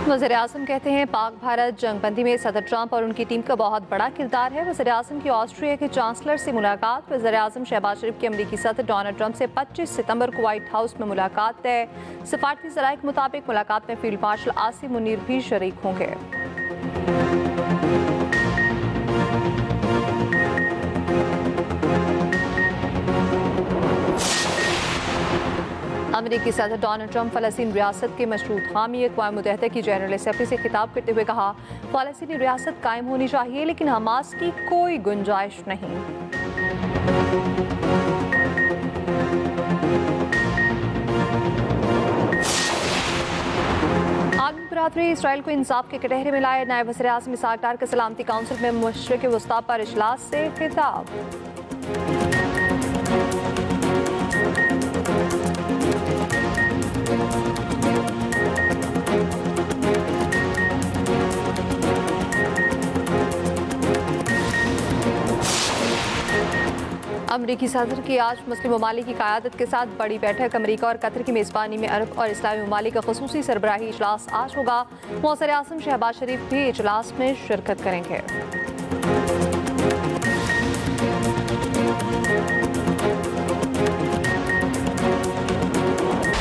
वज़ीर-ए-आज़म कहते हैं पाक भारत जंगबंदी में सदर ट्रंप और उनकी टीम का बहुत बड़ा किरदार है। वज़ीर-ए-आज़म की ऑस्ट्रिया के चांसलर से मुलाकात। वज़ीर-ए-आज़म शहबाज शरीफ की अमरीकी सदर डोनाल्ड ट्रंप से 25 सितंबर को व्हाइट हाउस में मुलाकात तय। सफारती ज़राए के मुताबिक मुलाकात में फील्ड मार्शल आसिम मुनीर भी शरीक होंगे। अमेरिकी सदर डोनाल्ड ट्रंप फ़लस्तीन रियासत के मशरूत हामी अक़वाम मुत्तहिदा की जनरल असेंबली से खिताब करते हुए कहा, फ़लस्तीनी रियासत कायम होनी चाहिए लेकिन हमास की कोई गुंजाइश नहीं। आलमी बरादरी इसराइल को इंसाफ के कटहरे में लाए। नायब वज़ीर-ए-आज़म इसहाक़ डार का सलामती काउंसिल में मशरिक़ वस्ता पर इजलास से खिताब। अमरीकी सदर की आज मुस्लिम ममालिक की क़यादत के साथ बड़ी बैठक। अमरीका और कतर की मेज़बानी में अरब और इस्लामी ममालिक का ख़ुसूसी सरबराही इजलास आज होगा। वज़ीर-ए-आज़म शहबाज शरीफ भी इजलास में शिरकत करेंगे।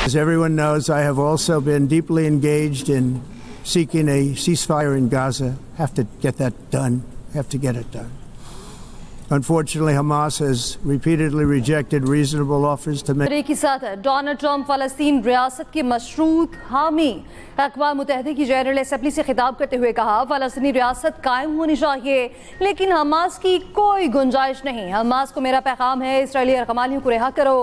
As everyone knows, I have also been deeply engaged in seeking a ceasefire in Gaza. Have to get that done. Have to get it done. Unfortunately, Hamas has repeatedly rejected reasonable offers to make. अमेरिकी सदर Donald Trump फ़लस्तीन रियासत के मशरूत हामी अक़वाम मुत्तहिदा की general assembly से खिताब करते हुए कहा, फ़लस्तीनी रियासत कायम होनी चाहिए लेकिन हमास की कोई गुंजाइश नहीं। हमास को मेरा पैगाम है, इसराइली अरकमालियों को रिहा करो।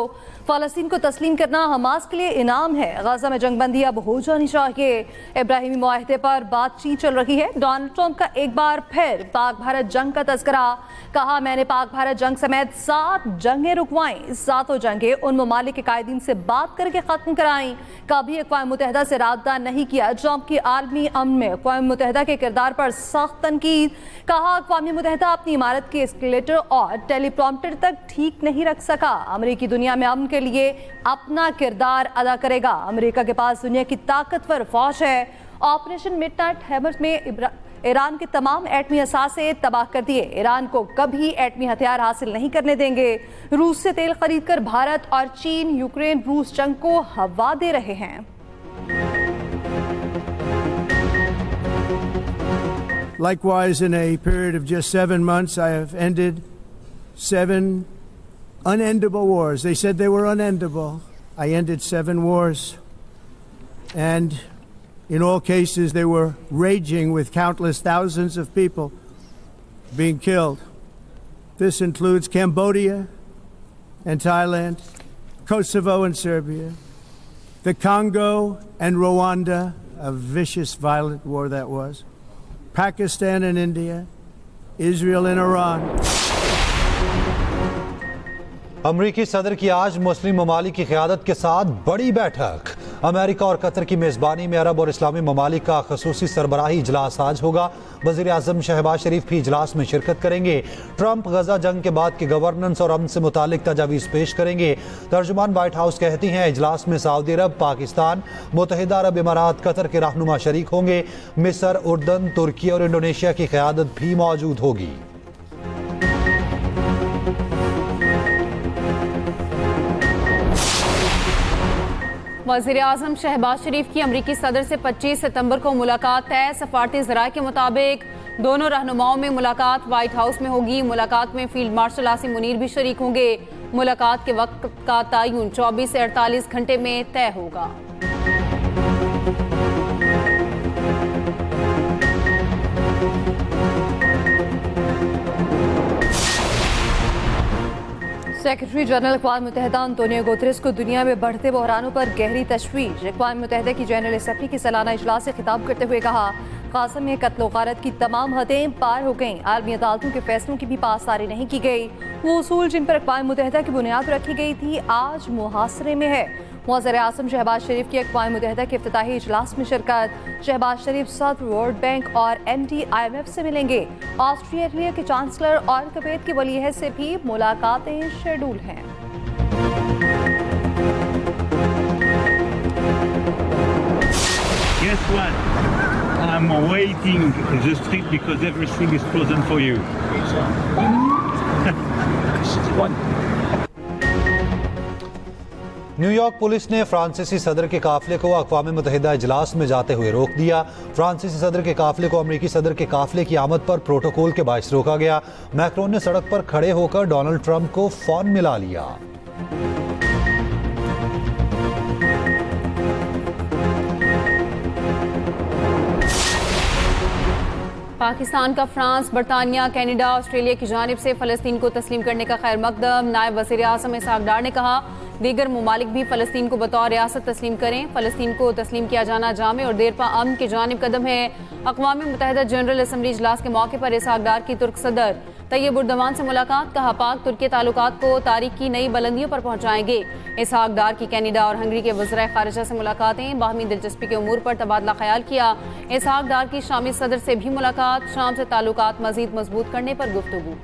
फ़लस्तीन को तस्लीम करना हमास के लिए इनाम है। गजा में जंगबंदी अब हो जानी चाहिए। इब्राहिमी मुआहदे पर बातचीत चल रही है। डोनाल्ड ट्रंप का एक बार फिर पाक भारत जंग का तज़किरा। कहा, मैंने पाक भारत जंग समेत 7 जंगें रुकवाईं। 7 जंगें उन ममालिक के कायदीन से बात करके ख़त्म कराईं। कभी अक़वाम मुत्तहिदा से राबता नहीं किया। ट्रंप की आलमी अमन में अक़वाम मुत्तहिदा के किरदार पर सख्त तनकीद। कहा, अक़वाम मुत्तहिदा अपनी इमारत के एस्केलेटर और टेलीप्रॉम्प्टर तक ठीक नहीं रख सका। अमरीकी दुनिया में अमन के लिए अपना किरदार अदा करेगा। अमेरिका के पास दुनिया की ताकतवर फौज है। ऑपरेशन मिडनाइट हैमर में ईरान के तमाम एटमी असासे तबाह कर दिए। ईरान को कभी एटमी हथियार हासिल नहीं करने देंगे। रूस से तेल खरीद कर भारत और चीन यूक्रेन रूस जंग को हवा दे रहे हैं। Likewise, in a period of just 7 months, I have ended 7 unendable wars. They said they were unendable. I ended 7 wars. And in all cases, they were raging with countless thousands of people being killed. This includes Cambodia and Thailand, Kosovo and Serbia, the Congo and Rwanda, a vicious, violent war that was, Pakistan and India, Israel and Iran. अमरीकी सदर की आज मुस्लिम ममालिक की क़यादत के साथ बड़ी बैठक। अमेरिका और कतर की मेज़बानी में अरब और इस्लामी ममालिक का ख़ुसूसी सरबराही इजलास आज होगा। वज़ीर-ए-आज़म शहबाज शरीफ भी इजलास में शिरकत करेंगे। ट्रंप गजा जंग के बाद की गवर्नेंस और अमन से मुतालिक तजावीज़ पेश करेंगे। तर्जुमान वाइट हाउस कहती हैं, इजलास में सऊदी अरब, पाकिस्तान, मुत्तहिदा अरब इमारात, कतर के रहनुमा शरीक होंगे। मिस्र, उर्दन, तुर्की और इंडोनेशिया की क़यादत भी मौजूद होगी। वज़ीर-ए-आज़म शहबाज शरीफ की अमरीकी सदर से 25 सितंबर को मुलाकात है। सफारती ज़राए के मुताबिक दोनों रहनुमाओं में मुलाकात व्हाइट हाउस में होगी। मुलाकात में फील्ड मार्शल आसिम मुनीर भी शरीक होंगे। मुलाकात के वक्त का तयन 24 से 48 घंटे में तय होगा। सेक्रेटरी जनरल अक़वाम मुत्तहिदा अंतोनियो गुतेरेस को दुनिया में बढ़ते बहरानों पर गहरी तशवीश। अक़वाम मुत्तहिदा की जनरल असेंबली के सालाना इजलास से खिताब करते हुए कहा, गाज़ा में कत्ल गारत की तमाम हदें पार हो गईं। आलमी अदालतों के फैसलों की भी पासदारी नहीं की गई। वो उसूल जिन पर अक़वाम मुत्तहिदा की बुनियाद रखी गई थी आज मुहासरे में है। वज़ीर-ए-आज़म शहबाज शरीफ की अक़वाम मुत्तहिदा के इफ्तिताही इजलास में शिरकत। शहबाज शरीफ सदर वर्ल्ड बैंक और MD IMF से मिलेंगे। ऑस्ट्रेलिया के चांसलर और कुवैत के वली अहद से भी मुलाकातें शेड्यूल हैं। Guess what? I'm waiting the street because everything is frozen for you. New York police ने फ्रांसीसी सदर के काफिले को अक़वाम मुत्तहिदा इजलास में जाते हुए रोक दिया। फ्रांसीसी सदर के काफिले को अमरीकी सदर के काफिले की आमद पर प्रोटोकॉल के बायस रोका गया। मैक्रोन ने सड़क पर खड़े होकर डोनाल्ड ट्रंप को फोन मिला लिया। पाकिस्तान का फ्रांस, बरतानिया, कनाडा, ऑस्ट्रेलिया की जानिब से फ़लस्तीन को तस्लीम करने का खैर मकदम। नायब वज़ीर आज़म इसहाक डार ने कहा दीगर ममालिक भी फ़लस्तीन को बतौर रियासत तस्लीम करें। फ़लस्तीन को तस्लीम किया जाना जामे और देरपा अमन की जानिब कदम है। अक़वाम मुत्तहिदा जनरल असम्बली इजलास के मौके पर इसहाक डार की तुर्क सदर तैयब उर्दवान से मुलाकात। कहा पाक तुर्की ताल्लुकात को तारीख की नई बुलंदियों पर पहुँचाएंगे। इसहाक डार की कनाडा और हंगरी के वज़ीर ख़ारिजा से मुलाकातें, बाहमी दिलचस्पी के उमूर पर तबादला ख्याल किया। इसहाक डार की शामी सदर से भी मुलाकात, शाम से ताल्लुकात मज़ीद मजबूत करने पर गुफ्तगू।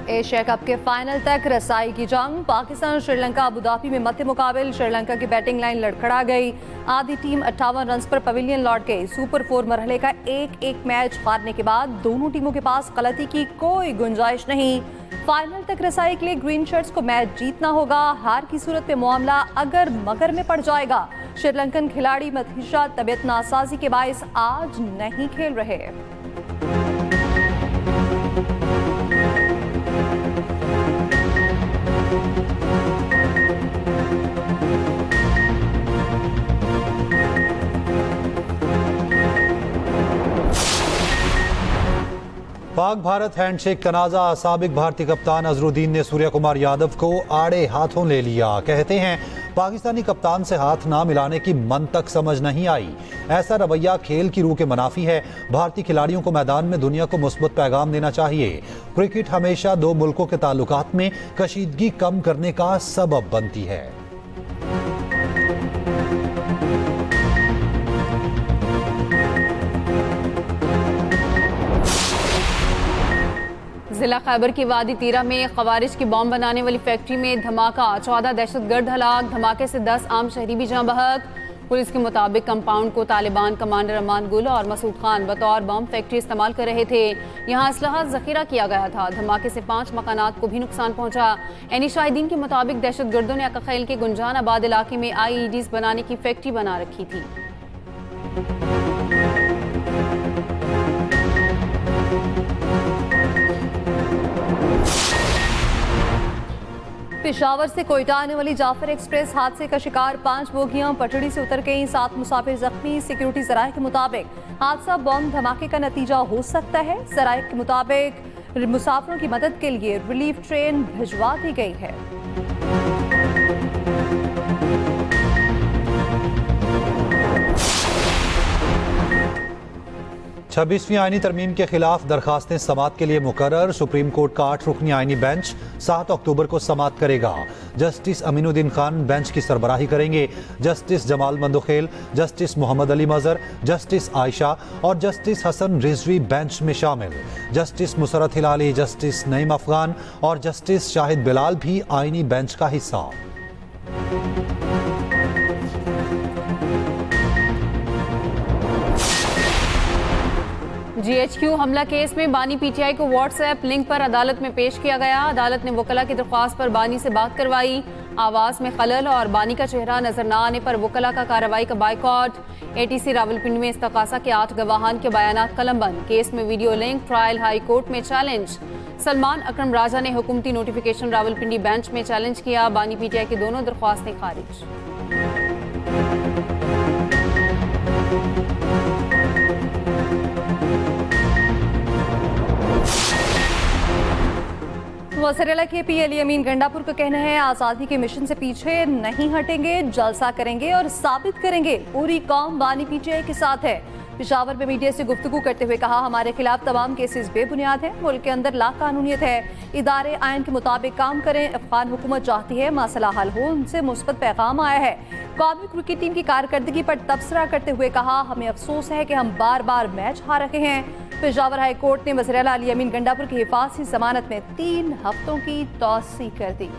एशिया कप के फाइनल तक रसाई की जंग। पाकिस्तान श्रीलंका अबुधाबी में मध्य मुकाबिल। श्रीलंका की बैटिंग लाइन लड़खड़ा गई। आधी टीम 58 रन पर पवेलियन लौट गई। सुपर 4 मरहले का एक मैच हारने के बाद दोनों टीमों के पास गलती की कोई गुंजाइश नहीं। फाइनल तक रसाई के लिए ग्रीन शर्ट्स को मैच जीतना होगा। हार की सूरत में मामला अगर मगर में पड़ जाएगा। श्रीलंकन खिलाड़ी मथीशा तबीयत नासाजी के बायस आज नहीं खेल रहे। पाक भारत हैंडशेक तनाज़ा। साबिक भारतीय कप्तान अजरुद्दीन ने सूर्य कुमार यादव को आड़े हाथों ले लिया। कहते हैं पाकिस्तानी कप्तान से हाथ ना मिलाने की मन तक समझ नहीं आई। ऐसा रवैया खेल की रूह के मुनाफी है। भारतीय खिलाड़ियों को मैदान में दुनिया को मुस्बत पैगाम देना चाहिए। क्रिकेट हमेशा दो मुल्कों के ताल्लुकात में कशीदगी कम करने का सबब बनती है। जिला खैबर की वादी तीरा में खवारिज की बॉम्ब बनाने वाली फैक्ट्री में धमाका। 14 दहशतगर्द हलाक। धमाके से 10 आम शहरी भी जहां बहक। पुलिस के मुताबिक कंपाउंड को तालिबान कमांडर अमान गुल और मसूद खान बतौर बम फैक्ट्री इस्तेमाल कर रहे थे। यहां असलहा जखीरा किया गया था। धमाके से 5 मकानात को भी नुकसान पहुंचा। एनी शाहिदीन के मुताबिक दहशतगर्दों ने अक्खैल के गुंजान आबाद इलाके में IEDs बनाने की फैक्ट्री बना रखी थी। पेशावर से कोयटा आने वाली जाफर एक्सप्रेस हादसे का शिकार। 5 बोगियां पटड़ी से उतर गईं। 7 मुसाफिर जख्मी। सिक्योरिटी जराये के मुताबिक हादसा बम धमाके का नतीजा हो सकता है। जराये के मुताबिक मुसाफिरों की मदद के लिए रिलीफ ट्रेन भिजवा दी गई है। 26वीं आईनी तरमीम के खिलाफ दरखास्तें समाअत के लिए मुकर्रर। सुप्रीम कोर्ट का 8 रुकनी आईनी बेंच 7 अक्टूबर को समाअत करेगा। जस्टिस अमीनुद्दीन खान बेंच की सरबराही करेंगे। जस्टिस जमाल मंदोखेल, जस्टिस मोहम्मद अली मजहर, जस्टिस आयशा और जस्टिस हसन रिजवी बेंच में शामिल। जस्टिस मुसरत हिलाली, जस्टिस नईम अफगान और जस्टिस शाहिद बिलाल भी आईनी बेंच का हिस्सा। GHQ हमला केस में बानी PTI को व्हाट्सएप लिंक पर अदालत में पेश किया गया। अदालत ने वकला की दरख्वास्त पर बानी से बात करवाई। आवाज में खलल और बानी का चेहरा नजर न आने पर वकला का कार्रवाई का बाइकॉट। ATC रावलपिंडी में इस्तकासा के 8 गवाहान के बयानात कलमबंद। केस में video link trial high court में चैलेंज। सलमान अकरम राजा ने हुकूमती नोटिफिकेशन रावलपिंडी बेंच में चैलेंज किया। बानी PTI की दोनों दरख्वास्तें खारिज। वज़ीर-ए-आला KP अली अमीन गंडापुर का कहना है आज़ादी के मिशन से पीछे नहीं हटेंगे, जलसा करेंगे और साबित करेंगे पूरी कौम बानी PTI के साथ है। पेशावर में मीडिया से गुफ्तगू करते हुए कहा हमारे खिलाफ तमाम केसेस बेबुनियाद हैं। मुल्क के अंदर लाकानूनियत है। इदारे आइन के मुताबिक काम करें। अफगान हुकूमत चाहती है मसला हल हो। उनसे मुस्बत पैगाम आया है। कौमी क्रिकेट टीम की कारकर्दगी पर तबसरा करते हुए कहा हमें अफसोस है कि हम बार बार मैच हार रहे हैं। पेशावर हाई कोर्ट ने वज़ीर आला अली अमीन गंडापुर की हिफाजती जमानत में 3 हफ्तों की तौसी कर दी।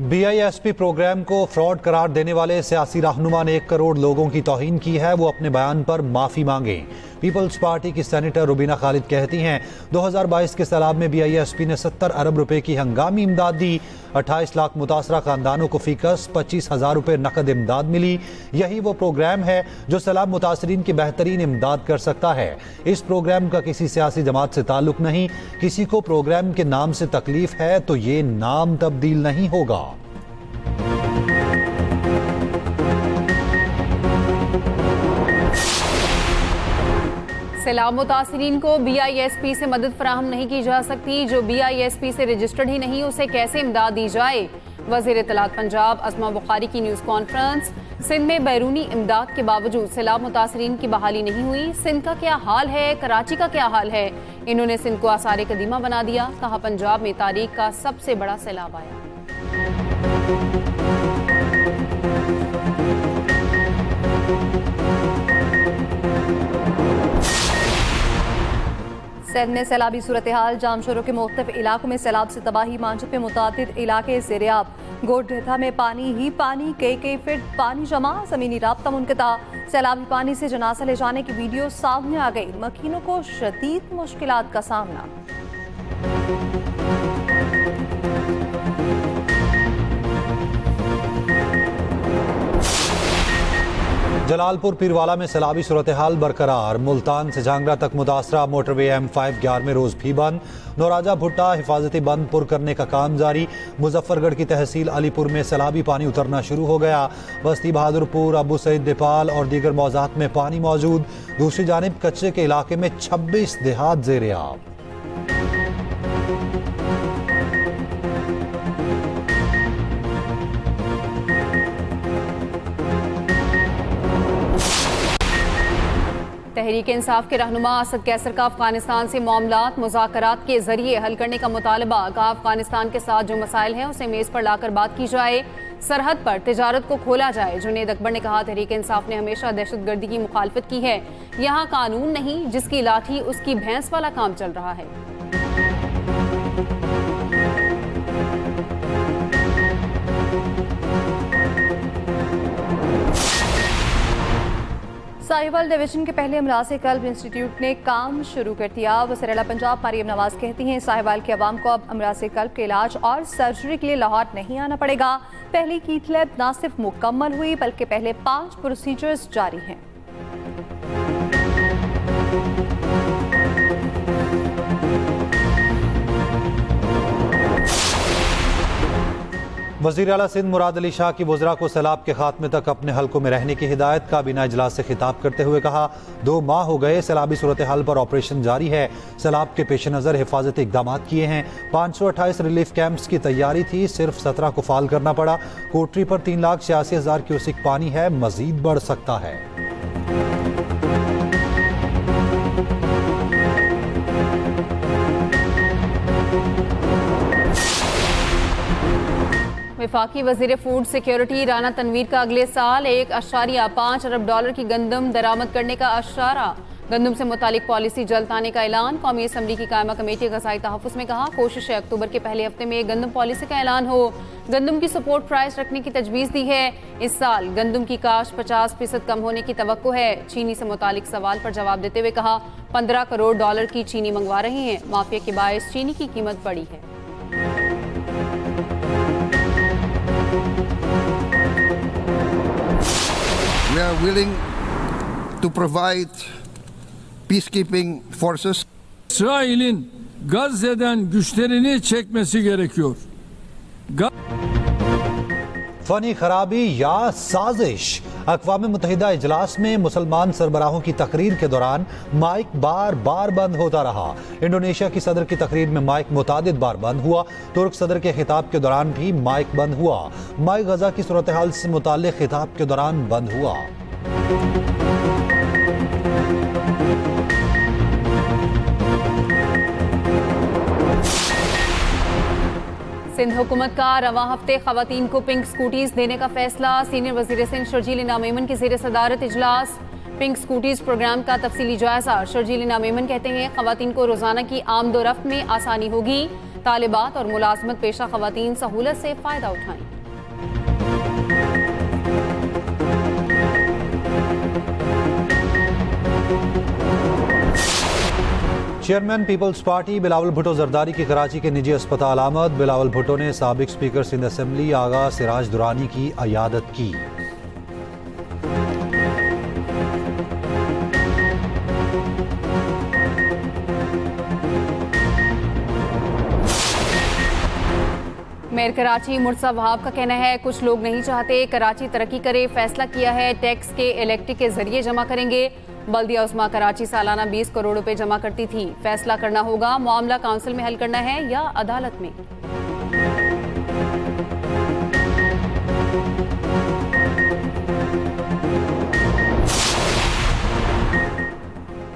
BISP प्रोग्राम को फ्रॉड करार देने वाले सियासी रहनुमा ने 1 करोड़ लोगों की तौहीन की है, वो अपने बयान पर माफी मांगे। पीपल्स पार्टी की सेनेटर रुबीना खालिद कहती हैं 2022 के सैलाब में BISP ने 70 अरब रुपए की हंगामी इमदाद दी। 28 लाख मुतासरा खानदानों को फीकस 25,000 रुपए नकद इमदाद मिली। यही वो प्रोग्राम है जो सैलाब मुतासरीन की बेहतरीन इमदाद कर सकता है। इस प्रोग्राम का किसी सियासी जमात से ताल्लुक नहीं। किसी को प्रोग्राम के नाम से तकलीफ है तो ये नाम तब्दील नहीं होगा। सैलाब मुतासरीन को BISP से मदद फराहम नहीं की जा सकती। जो BISP से रजिस्टर्ड ही नहीं उसे कैसे इमदाद दी जाए। वज़ीर इत्तलात पंजाब अस्मा बुखारी की न्यूज़ कॉन्फ्रेंस। सिंध में बैरूनी इमदाद के बावजूद सैलाब मुतासरीन की बहाली नहीं हुई। सिंध का क्या हाल है, कराची का क्या हाल है। इन्होंने सिंध को आसार कदीमा बना दिया। कहा पंजाब में तारीख का सबसे बड़ा सैलाब आया। सिंध में सैलाबी सूरत हाल। जामशोरों के मुख्तलिफ इलाकों में सैलाब से तबाही। मांझत में मुतादिद इलाके ज़ेरियाब। गोडढा में पानी ही पानी, कई फीट पानी जमा, ज़मीनी राब्ता मुनक़ता। सैलाबी पानी से जनाजा ले जाने की वीडियो सामने आ गई। मकीनों को शदीद मुश्किलात का सामना। जलालपुर पीरवाला में सैलाबी सूरत हाल बरकरार। मुल्तान से झांगरा तक मुतासरा मोटरवे M5 11 में रोज भी बंद। नौराजा भुट्टा हिफाजती बंद पुर करने का काम जारी। मुजफ्फरगढ़ की तहसील अलीपुर में सैलाबी पानी उतरना शुरू हो गया। बस्ती बहादुरपुर, अबू सईद नेपाल और दीगर मौजात में पानी मौजूद। दूसरी जानिब कच्चे के इलाके में 26 देहात ज़ेर-ए-आब। तहरीक इंसाफ के रहनुमा असद कैसर का अफगानिस्तान से मामलात मुज़ाकरात के जरिए हल करने का मुतालबा। कहा अफगानिस्तान के साथ जो मसाइल हैं उसे मेज़ पर लाकर बात की जाए। सरहद पर तिजारत को खोला जाए। जुनेद अकबर ने कहा तहरीक इंसाफ ने हमेशा दहशतगर्दी की मुखालफत की है। यहाँ कानून नहीं, जिसकी लाठी उसकी भैंस वाला काम चल रहा है। साहिवाल डिवीजन के पहले अमराज़ कल्ब इंस्टीट्यूट ने काम शुरू कर दिया। वज़ीर आला पंजाब मरियम नवाज कहती हैं साहिवाल के अवाम को अब अमराज़ कल्ब के इलाज और सर्जरी के लिए लाहौर नहीं आना पड़ेगा। पहली कीथ लैब न सिर्फ मुकम्मल हुई बल्कि पहले 5 प्रोसीजर्स जारी हैं। वज़ीर आला सिंध मुराद अली शाह की वज़रा को सैलाब के खात्मे तक अपने हल्कों में रहने की हिदायत। काबीना इजलास से खिताब करते हुए कहा 2 माह हो गए सैलाबी सूरत हाल पर ऑपरेशन जारी है। सैलाब के पेश नज़र हिफाजती इक़दाम किए हैं। 528 रिलीफ कैंप्स की तैयारी थी, सिर्फ 17 को फाल करना पड़ा। कोटरी पर 3,86,000 क्यूसिक पानी है, मजीद बढ़ सकता है। वफाकी वज़ीर फूड सिक्योरिटी राना तनवीर का अगले साल 1.5 अरब डॉलर की गंदम दरामद करने का अशारा। गंदम से मुतालिक पॉलिसी जल्द आने का ऐलान। कौमी असम्बली की कायमा कमेटी ग़ज़ाई तहफ़्फ़ुज़ में कहा कोशिश है अक्टूबर के पहले हफ्ते में गंदम पॉलिसी का ऐलान हो। गंदम की सपोर्ट प्राइस रखने की तजवीज़ दी है। इस साल गंदम की काश्त 50% कम होने की तवक्को है। चीनी से मुतालिक सवाल पर जवाब देते हुए कहा 15 करोड़ डॉलर की चीनी मंगवा रहे हैं। माफिया के बायस चीनी की कीमत बढ़ी है। We are willing to provide peacekeeping forces. İsrail'in Gazze'den güçlerini çekmesi gerekiyor. Funny खराबी या साजिश। अक़वाम मुत्तहिदा इजलास में मुसलमान सरबराहों की तकरीर के दौरान माइक बार बार बंद होता रहा। इंडोनेशिया की सदर की तकरीर में माइक मुतादिद बार बंद हुआ। तुर्क सदर के खिताब के दौरान भी माइक बंद हुआ। माइक गजा की सूरत हाल से मुताल्लिक़ खिताब के दौरान बंद हुआ। सिंध हुकूमत का रवां हफ्ते खवातीन को पिंक स्कूटीज देने का फैसला। सीनियर वजीर सिंध शर्जील इनाम मेमन की ज़ेर सदारत इजलास। पिंक स्कूटीज प्रोग्राम का तफसीली जायजा। शर्जील इनाम मेमन कहते हैं खवातीन को रोजाना की आमदोरफ्त में आसानी होगी। तालिबात और मुलाजमत पेशा खवातीन सहूलत से फायदा उठाएं। Chairman peoples party Bilawal Bhutto Zardari की कराची के निजी अस्पताल आमद। बिलावल भुट्टो ने साबिक स्पीकर सिंध असेंबली आगा सिराज दुरानी की अयादत की। मेयर कराची मुर्तज़ा वहाब का कहना है कुछ लोग नहीं चाहते कराची तरक्की करे। फैसला किया है टैक्स के इलेक्ट्रिक के जरिए जमा करेंगे। बल्दिया उस्मा कराची सालाना 20 करोड़ रुपए जमा करती थी। फैसला करना होगा मामला काउंसिल में हल करना है या अदालत में।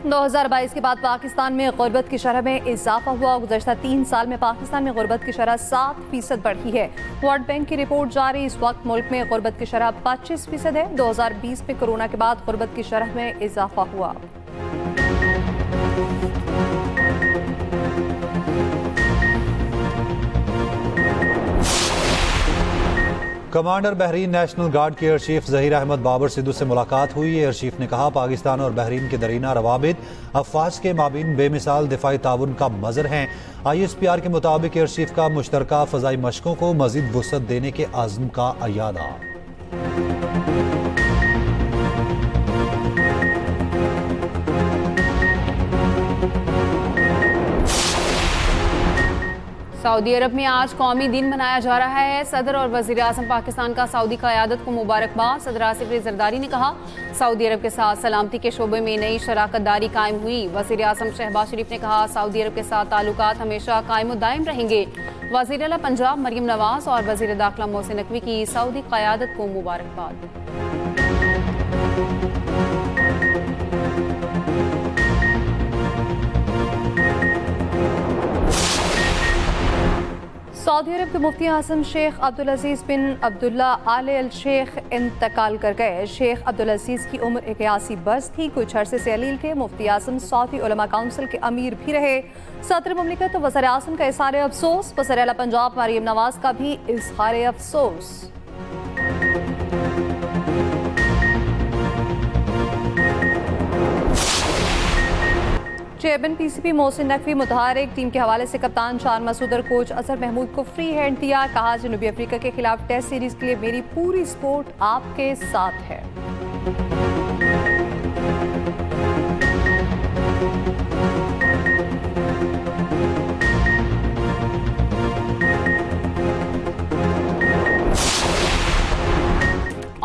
2022 के बाद पाकिस्तान में गुर्बत की शरह में इजाफा हुआ। गुज़श्ता 3 साल में पाकिस्तान में गुर्बत की शरह 7% बढ़ी है। वर्ल्ड बैंक की रिपोर्ट जारी। इस वक्त मुल्क में गुर्बत की शरह 25% है। 2020 में कोरोना के बाद गुर्बत की शरह में इजाफा हुआ। कमांडर बहरीन नेशनल गार्ड के एयर चीफ ज़हीर अहमद बाबर सिद्धू से मुलाकात हुई। एयर चीफ ने कहा पाकिस्तान और बहरीन के दरीना रवाबित अफवाज के माबीन बेमिसाल दिफाई ताउन का मज़र हैं। ISPR के मुताबिक एयर चीफ का मुश्तरका फ़ज़ाई मशकों को मज़ीद वुसअत देने के आज़म का अयादा। सऊदी अरब में आज कौमी दिन मनाया जा रहा है। सदर और वज़ीर आज़म पाकिस्तान का सऊदी क़यादत को मुबारकबाद। सदर आसिफ अली ज़रदारी ने कहा सऊदी अरब के साथ सलामती के शोबे में नई शराकत दारी कायम हुई। वज़ीर आज़म शहबाज शरीफ ने कहा सऊदी अरब के साथ ताल्लुकात हमेशा कायम दायम रहेंगे। वज़ीर आला पंजाब मरियम नवाज और वज़ीर दाखिला मोहसिन नकवी की सऊदी क़यादत को मुबारकबाद। सऊदी अरब के मुफ्ती आज़म शेख अब्दुल अजीज़ बिन अब्दुल्ला आले अल शेख इंतकाल कर गए। शेख अब्दुल अजीज़ की उम्र 81 बरस थी। कुछ अरसे से अलील थे। मुफ्ती आज़म सऊदी उलमा काउंसिल के अमीर भी रहे। सदर मुमलिकत तो वज़ीर आज़म का इज़हार अफसोस। वज़ीर आला पंजाब मरियम नवाज का भी इज़हार अफसोस। चेयरमैन PCP मोहसिन नकवी मुतहरिक। टीम के हवाले से कप्तान शान मसूद और कोच अजहर महमूद को फ्री हैंड दिया। कहा जनूबी अफ्रीका के खिलाफ टेस्ट सीरीज के लिए मेरी पूरी सपोर्ट आपके साथ है।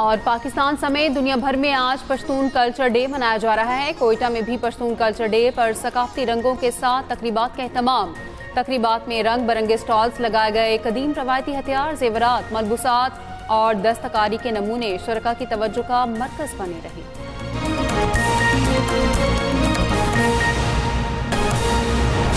और पाकिस्तान समेत दुनिया भर में आज पश्तून कल्चर डे मनाया जा रहा है। कोयटा में भी पश्तून कल्चर डे पर सकाफती रंगों के साथ तकरीबात का एहतमाम। तकरीबात में रंग बिरंगे स्टॉल्स लगाए गए। कदीम रवायती हथियार, जेवरात, मलबूसात और दस्तकारी के नमूने शुरका की तवज्जो का मरकज बने रहे।